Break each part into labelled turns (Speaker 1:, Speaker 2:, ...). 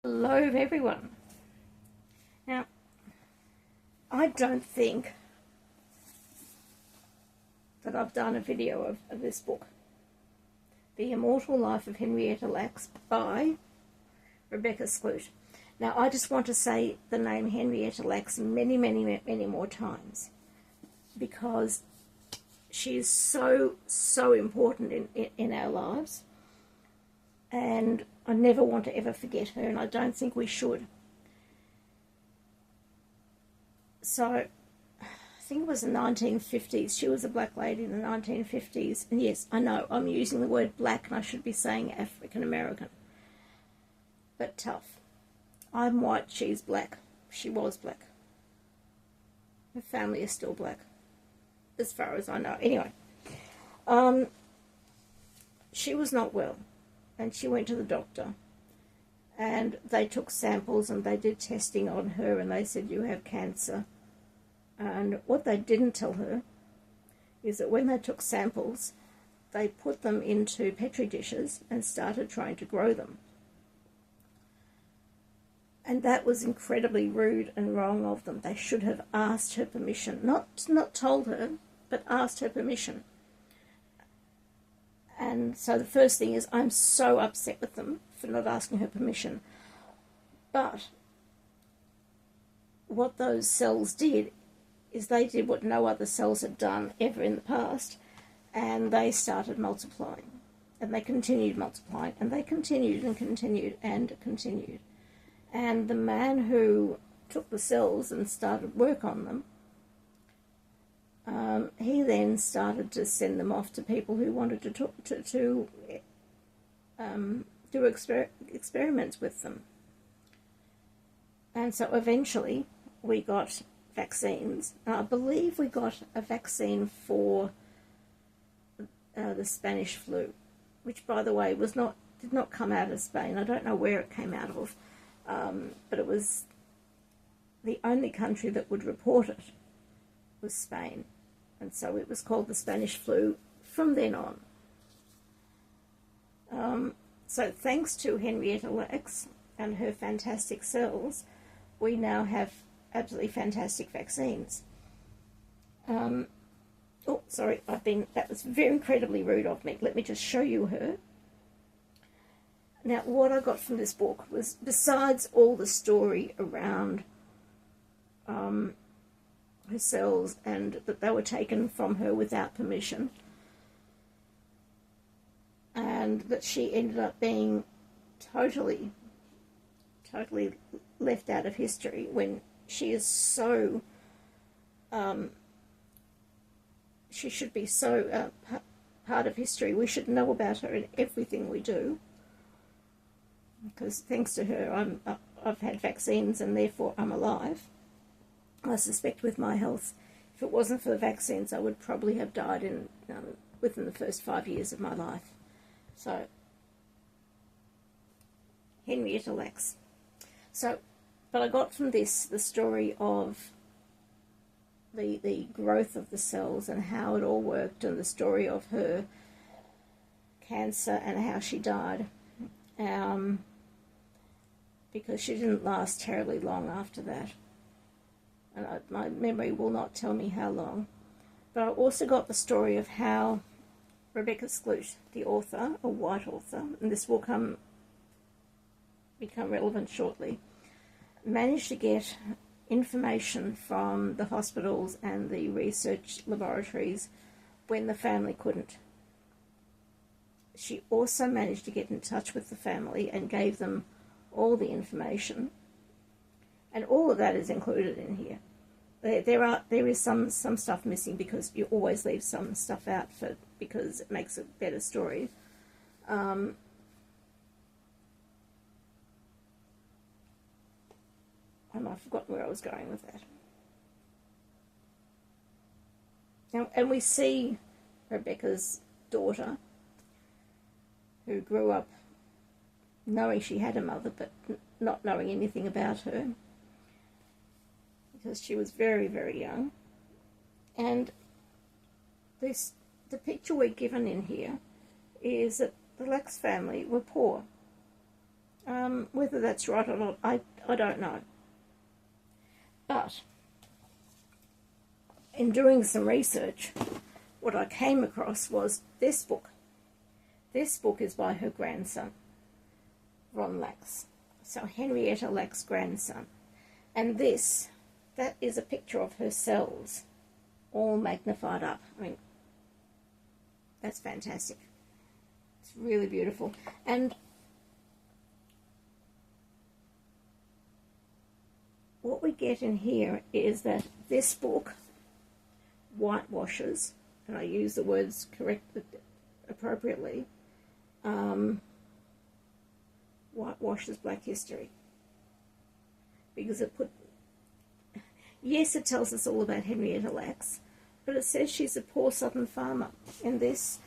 Speaker 1: Hello everyone. Now, I don't think that I've done a video of this book, The Immortal Life of Henrietta Lacks by Rebecca Skloot. Now, I just want to say the name Henrietta Lacks many more times because she is so important in our lives, and I never want to ever forget her, and I don't think we should. So, I think it was the 1950s. She was a black lady in the 1950s. And yes, I know, I'm using the word black and I should be saying African American. But tough. I'm white, she's black. She was black. Her family is still black, as far as I know. Anyway, she was not well. And she went to the doctor, and they took samples and they did testing on her, and they said, you have cancer. And what they didn't tell her is that when they took samples, they put them into petri dishes and started trying to grow them. And that was incredibly rude and wrong of them. They should have asked her permission, not told her, but asked her permission. And so the first thing is, I'm so upset with them for not asking her permission. But what those cells did is they did what no other cells had done ever in the past, and they started multiplying. And they continued multiplying, and they continued and continued and continued. And the man who took the cells and started work on them, he then started to send them off to people who wanted to do experiments with them. And so eventually we got vaccines. I believe we got a vaccine for the Spanish flu, which, by the way, did not come out of Spain. I don't know where it came out of, but it was the only country that would report it was Spain. And so it was called the Spanish flu from then on. So thanks to Henrietta Lacks and her fantastic cells, we now have absolutely fantastic vaccines. Oh, sorry, that was very incredibly rude of me. Let me just show you her. Now, what I got from this book was, besides all the story around her cells and that they were taken from her without permission, and that she ended up being totally left out of history when she is so, she should be so part of history. We should know about her in everything we do, because thanks to her I've had vaccines and therefore I'm alive. I suspect with my health, if it wasn't for the vaccines, I would probably have died within the first 5 years of my life. So, Henrietta Lacks. So, but I got from this the story of the growth of the cells and how it all worked, and the story of her cancer and how she died. Because she didn't last terribly long after that. And my memory will not tell me how long. But I also got the story of how Rebecca Skloot, the author, a white author, and this will become relevant shortly, managed to get information from the hospitals and the research laboratories when the family couldn't. She also managed to get in touch with the family and gave them all the information. And all of that is included in here. There is some stuff missing, because you always leave some stuff out because it makes a better story. And I've forgotten where I was going with that. Now, and we see Rebecca's daughter, who grew up knowing she had a mother, but not knowing anything about her, because she was very young. And the picture we're given in here is that the Lacks family were poor. Whether that's right or not, I don't know. But in doing some research, what I came across was this book. This book is by her grandson, Ron Lacks. So Henrietta Lacks' grandson. And that is a picture of her cells, all magnified up. I mean, that's fantastic. It's really beautiful. And what we get in here is that this book whitewashes, and I use the words appropriately, whitewashes Black history. Because yes, it tells us all about Henrietta Lacks, but it says she's a poor southern farmer. In this,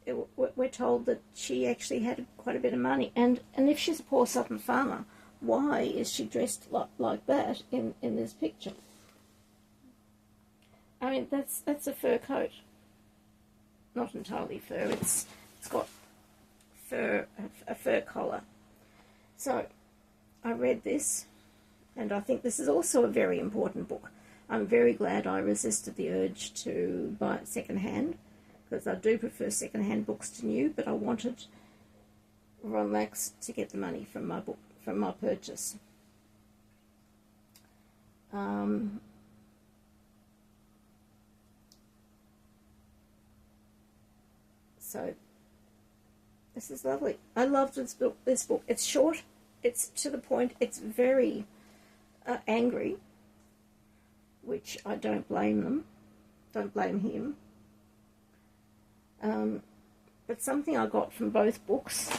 Speaker 1: we're told that she actually had quite a bit of money. And if she's a poor southern farmer, why is she dressed like that in this picture? I mean, that's a fur coat. Not entirely fur. It's got a fur collar. So I read this, and I think this is also a very important book. I'm very glad I resisted the urge to buy it second-hand, because I do prefer second-hand books to new, but I wanted Ron Lacks to get the money from my book, from my purchase. So this is lovely. I loved this book. It's short. It's to the point. It's very angry, which I don't blame them. Don't blame him. But something I got from both books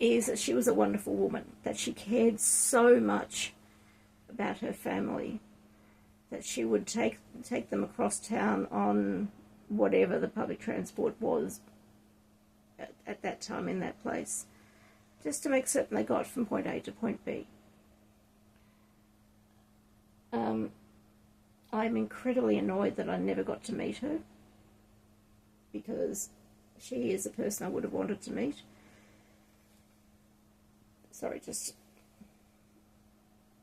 Speaker 1: is that she was a wonderful woman, that she cared so much about her family, that she would take them across town on whatever the public transport was at that time in that place, just to make certain they got from point A to point B. I'm incredibly annoyed that I never got to meet her, because she is a person I would have wanted to meet. Sorry, just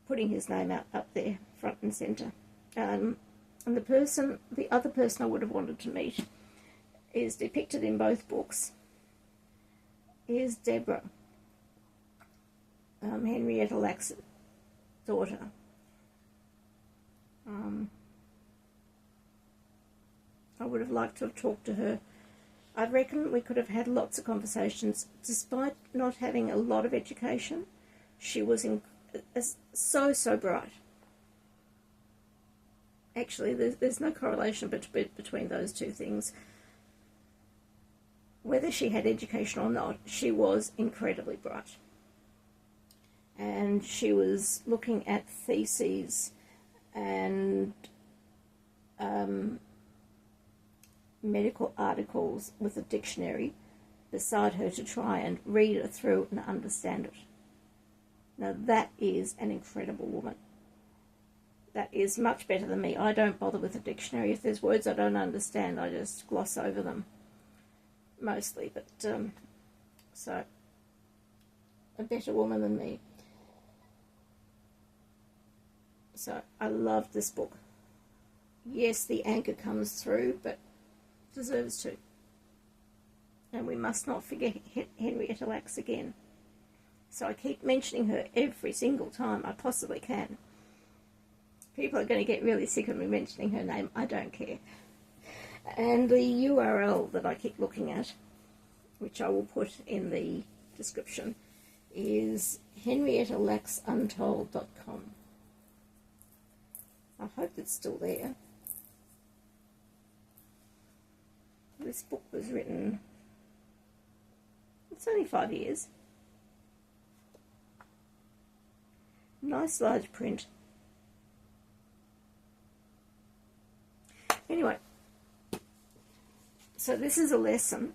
Speaker 1: putting his name up there, front and centre. And the other person I would have wanted to meet is depicted in both books, is Deborah, Henrietta Lacks' daughter. I would have liked to have talked to her. I reckon we could have had lots of conversations. Despite not having a lot of education, she was so bright. Actually, there's no correlation between those two things. Whether she had education or not, she was incredibly bright. And she was looking at theses and medical articles with a dictionary beside her to try and read it through and understand it. Now that is an incredible woman. That is much better than me. I don't bother with a dictionary. If there's words I don't understand, I just gloss over them mostly. But so a better woman than me. So I love this book. Yes, the anchor comes through, but deserves to. And we must not forget Henrietta Lacks again. So I keep mentioning her every single time I possibly can. People are going to get really sick of me mentioning her name. I don't care. And the URL that I keep looking at, which I will put in the description, is henriettalacksuntold.com. I hope it's still there. This book was written, it's only 5 years. Nice large print. Anyway, so this is a lesson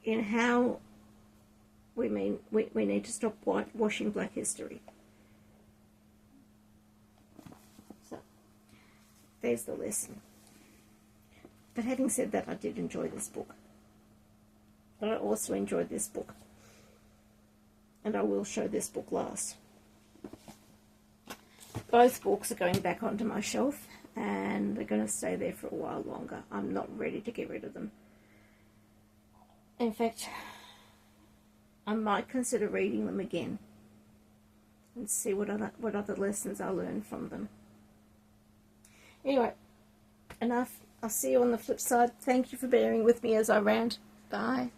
Speaker 1: in how we need to stop whitewashing Black history. So there's the lesson. But having said that, I did enjoy this book. But I also enjoyed this book. and I will show this book last. Both books are going back onto my shelf, and they're going to stay there for a while longer. I'm not ready to get rid of them. In fact, I might consider reading them again and see what other lessons I learn from them. Anyway, enough. I'll see you on the flip side. Thank you for bearing with me as I rant. Bye.